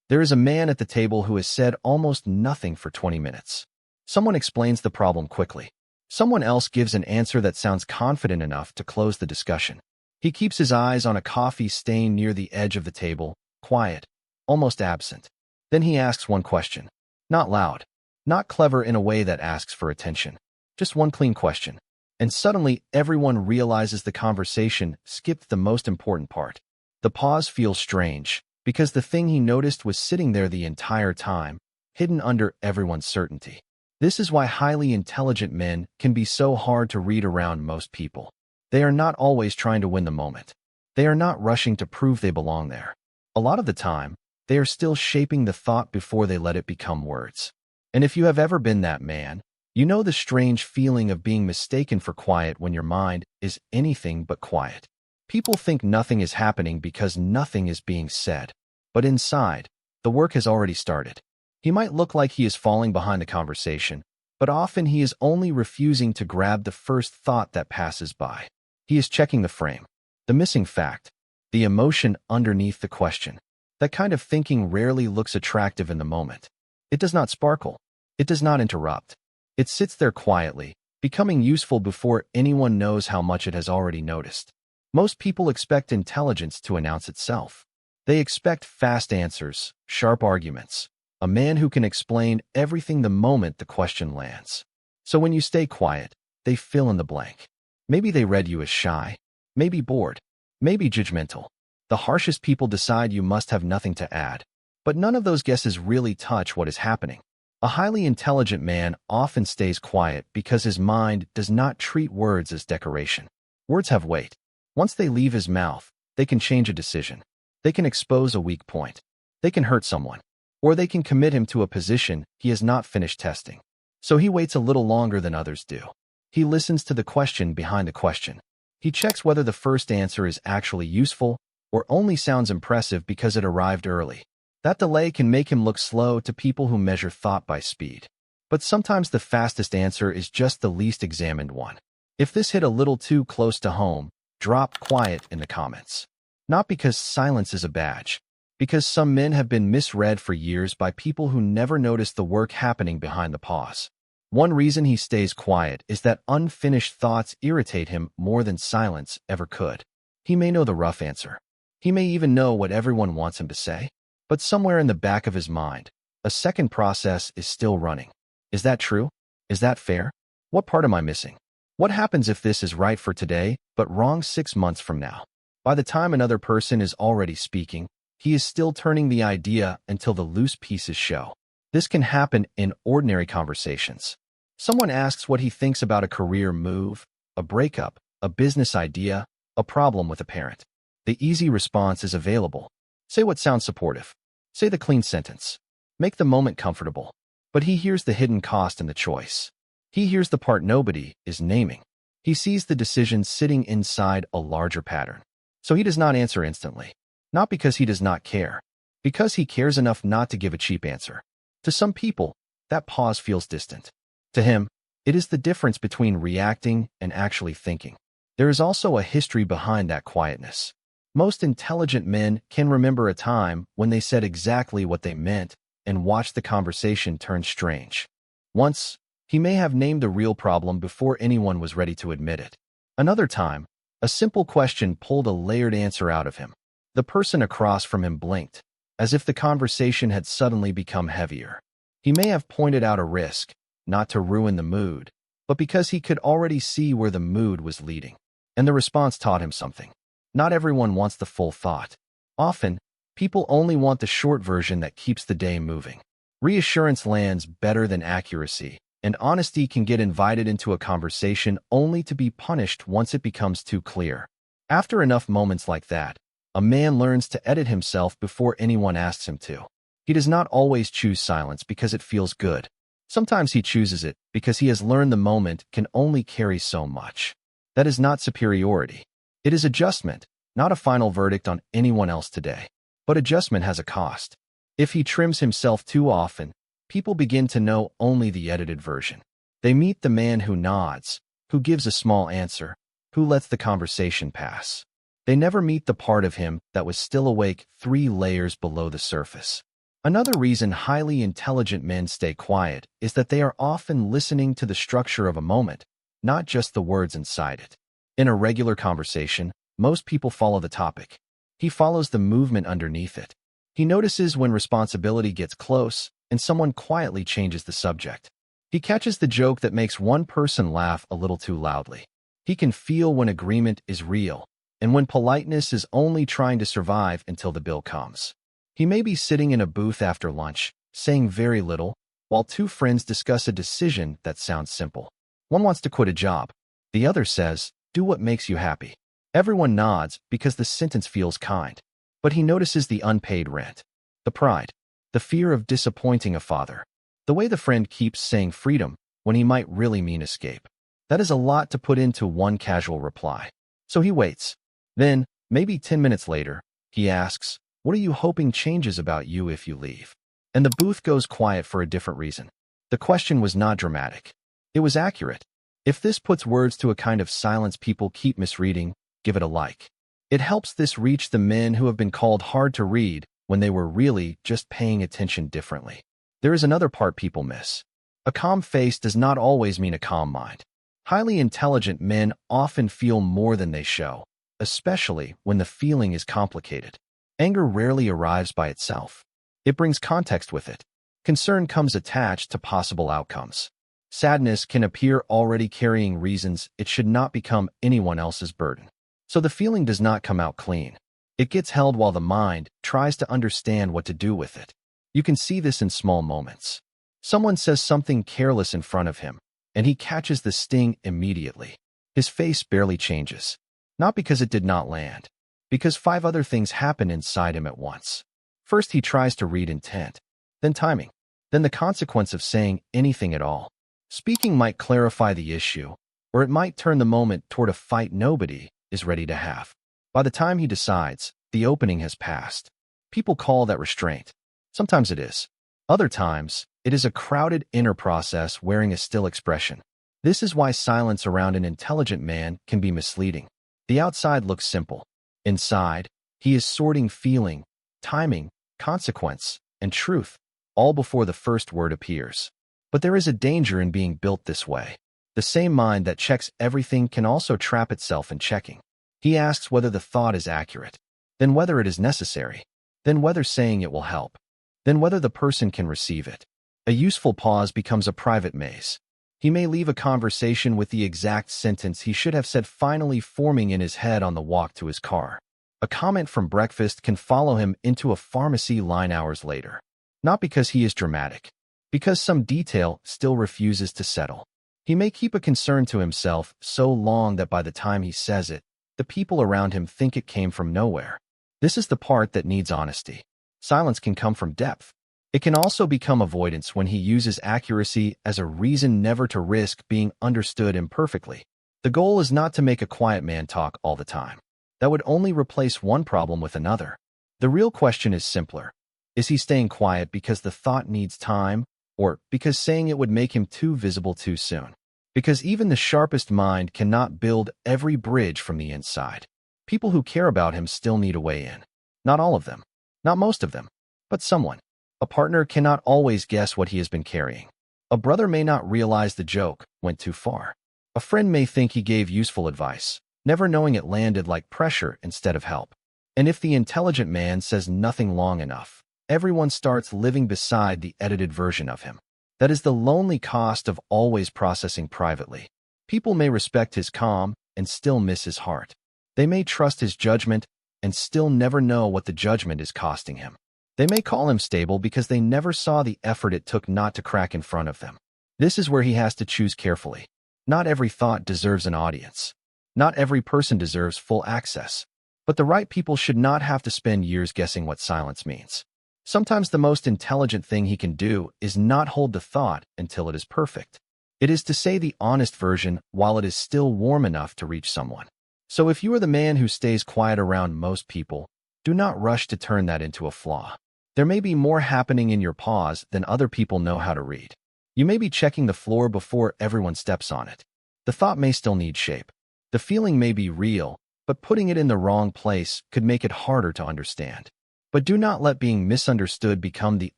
There is a man at the table who has said almost nothing for 20 minutes. Someone explains the problem quickly. Someone else gives an answer that sounds confident enough to close the discussion. He keeps his eyes on a coffee stain near the edge of the table, quiet, almost absent. Then he asks one question. Not loud, not clever in a way that asks for attention. Just one clean question. And suddenly, everyone realizes the conversation skipped the most important part. The pause feels strange, because the thing he noticed was sitting there the entire time, hidden under everyone's certainty. This is why highly intelligent men can be so hard to read around most people. They are not always trying to win the moment. They are not rushing to prove they belong there. A lot of the time, they are still shaping the thought before they let it become words. And if you have ever been that man, you know the strange feeling of being mistaken for quiet when your mind is anything but quiet. People think nothing is happening because nothing is being said. But inside, the work has already started. He might look like he is falling behind the conversation, but often he is only refusing to grab the first thought that passes by. He is checking the frame, the missing fact, the emotion underneath the question. That kind of thinking rarely looks attractive in the moment. It does not sparkle. It does not interrupt. It sits there quietly, becoming useful before anyone knows how much it has already noticed. Most people expect intelligence to announce itself. They expect fast answers, sharp arguments, a man who can explain everything the moment the question lands. So when you stay quiet, they fill in the blank. Maybe they read you as shy, maybe bored, maybe judgmental. The harshest people decide you must have nothing to add. But none of those guesses really touch what is happening. A highly intelligent man often stays quiet because his mind does not treat words as decoration. Words have weight. Once they leave his mouth, they can change a decision. They can expose a weak point. They can hurt someone. Or they can commit him to a position he has not finished testing. So he waits a little longer than others do. He listens to the question behind the question. He checks whether the first answer is actually useful or only sounds impressive because it arrived early. That delay can make him look slow to people who measure thought by speed. But sometimes the fastest answer is just the least examined one. If this hit a little too close to home, drop quiet in the comments. Not because silence is a badge, because some men have been misread for years by people who never noticed the work happening behind the pause. One reason he stays quiet is that unfinished thoughts irritate him more than silence ever could. He may know the rough answer. He may even know what everyone wants him to say. But somewhere in the back of his mind, a second process is still running. Is that true? Is that fair? What part am I missing? What happens if this is right for today, but wrong 6 months from now? By the time another person is already speaking, he is still turning the idea until the loose pieces show. This can happen in ordinary conversations. Someone asks what he thinks about a career move, a breakup, a business idea, a problem with a parent. The easy response is available. Say what sounds supportive. Say the clean sentence. Make the moment comfortable. But he hears the hidden cost in the choice. He hears the part nobody is naming. He sees the decision sitting inside a larger pattern. So he does not answer instantly. Not because he does not care. Because he cares enough not to give a cheap answer. To some people, that pause feels distant. To him, it is the difference between reacting and actually thinking. There is also a history behind that quietness. Most intelligent men can remember a time when they said exactly what they meant and watched the conversation turn strange. Once, he may have named the real problem before anyone was ready to admit it. Another time, a simple question pulled a layered answer out of him. The person across from him blinked, as if the conversation had suddenly become heavier. He may have pointed out a risk, not to ruin the mood, but because he could already see where the mood was leading. And the response taught him something. Not everyone wants the full thought. Often, people only want the short version that keeps the day moving. Reassurance lands better than accuracy, and honesty can get invited into a conversation only to be punished once it becomes too clear. After enough moments like that, a man learns to edit himself before anyone asks him to. He does not always choose silence because it feels good. Sometimes he chooses it because he has learned the moment can only carry so much. That is not superiority. It is adjustment, not a final verdict on anyone else today. But adjustment has a cost. If he trims himself too often, people begin to know only the edited version. They meet the man who nods, who gives a small answer, who lets the conversation pass. They never meet the part of him that was still awake 3 layers below the surface. Another reason highly intelligent men stay quiet is that they are often listening to the structure of a moment, not just the words inside it. In a regular conversation, most people follow the topic. He follows the movement underneath it. He notices when responsibility gets close and someone quietly changes the subject. He catches the joke that makes one person laugh a little too loudly. He can feel when agreement is real and when politeness is only trying to survive until the bill comes. He may be sitting in a booth after lunch, saying very little, while two friends discuss a decision that sounds simple. One wants to quit a job. The other says, "Do what makes you happy." Everyone nods because the sentence feels kind. But he notices the unpaid rent, the pride, the fear of disappointing a father, the way the friend keeps saying freedom when he might really mean escape. That is a lot to put into one casual reply. So he waits. Then, maybe 10 minutes later, he asks, "What are you hoping changes about you if you leave?" And the booth goes quiet for a different reason. The question was not dramatic. It was accurate. If this puts words to a kind of silence people keep misreading, give it a like. It helps this reach the men who have been called hard to read when they were really just paying attention differently. There is another part people miss. A calm face does not always mean a calm mind. Highly intelligent men often feel more than they show, especially when the feeling is complicated. Anger rarely arrives by itself. It brings context with it. Concern comes attached to possible outcomes. Sadness can appear already carrying reasons it should not become anyone else's burden. So the feeling does not come out clean. It gets held while the mind tries to understand what to do with it. You can see this in small moments. Someone says something careless in front of him, and he catches the sting immediately. His face barely changes. Not because it did not land, because 5 other things happen inside him at once. First, he tries to read intent, then timing, then the consequence of saying anything at all. Speaking might clarify the issue, or it might turn the moment toward a fight nobody is ready to have. By the time he decides, the opening has passed. People call that restraint. Sometimes it is. Other times, it is a crowded inner process wearing a still expression. This is why silence around an intelligent man can be misleading. The outside looks simple. Inside, he is sorting feeling, timing, consequence, and truth, all before the first word appears. But there is a danger in being built this way. The same mind that checks everything can also trap itself in checking. He asks whether the thought is accurate, then whether it is necessary, then whether saying it will help, then whether the person can receive it. A useful pause becomes a private maze. He may leave a conversation with the exact sentence he should have said finally forming in his head on the walk to his car. A comment from breakfast can follow him into a pharmacy line hours later. Not because he is dramatic, because some detail still refuses to settle. He may keep a concern to himself so long that by the time he says it, the people around him think it came from nowhere. This is the part that needs honesty. Silence can come from depth. It can also become avoidance when he uses accuracy as a reason never to risk being understood imperfectly. The goal is not to make a quiet man talk all the time. That would only replace one problem with another. The real question is simpler. Is he staying quiet because the thought needs time, or because saying it would make him too visible too soon? Because even the sharpest mind cannot build every bridge from the inside. People who care about him still need a way in. Not all of them. Not most of them. But someone. A partner cannot always guess what he has been carrying. A brother may not realize the joke went too far. A friend may think he gave useful advice, never knowing it landed like pressure instead of help. And if the intelligent man says nothing long enough, everyone starts living beside the edited version of him. That is the lonely cost of always processing privately. People may respect his calm and still miss his heart. They may trust his judgment and still never know what the judgment is costing him. They may call him stable because they never saw the effort it took not to crack in front of them. This is where he has to choose carefully. Not every thought deserves an audience. Not every person deserves full access. But the right people should not have to spend years guessing what silence means. Sometimes the most intelligent thing he can do is not hold the thought until it is perfect. It is to say the honest version while it is still warm enough to reach someone. So if you are the man who stays quiet around most people, do not rush to turn that into a flaw. There may be more happening in your pause than other people know how to read. You may be checking the floor before everyone steps on it. The thought may still need shape. The feeling may be real, but putting it in the wrong place could make it harder to understand. But do not let being misunderstood become the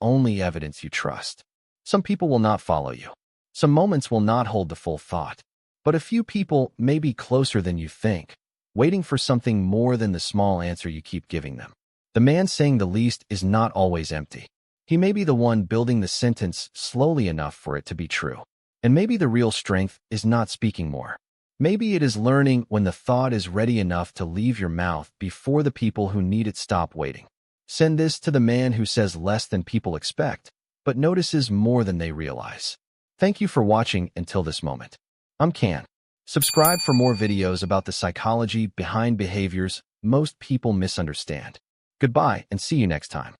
only evidence you trust. Some people will not follow you. Some moments will not hold the full thought. But a few people may be closer than you think, waiting for something more than the small answer you keep giving them. The man saying the least is not always empty. He may be the one building the sentence slowly enough for it to be true. And maybe the real strength is not speaking more. Maybe it is learning when the thought is ready enough to leave your mouth before the people who need it stop waiting. Send this to the man who says less than people expect, but notices more than they realize. Thank you for watching until this moment. I'm Can. Subscribe for more videos about the psychology behind behaviors most people misunderstand. Goodbye and see you next time.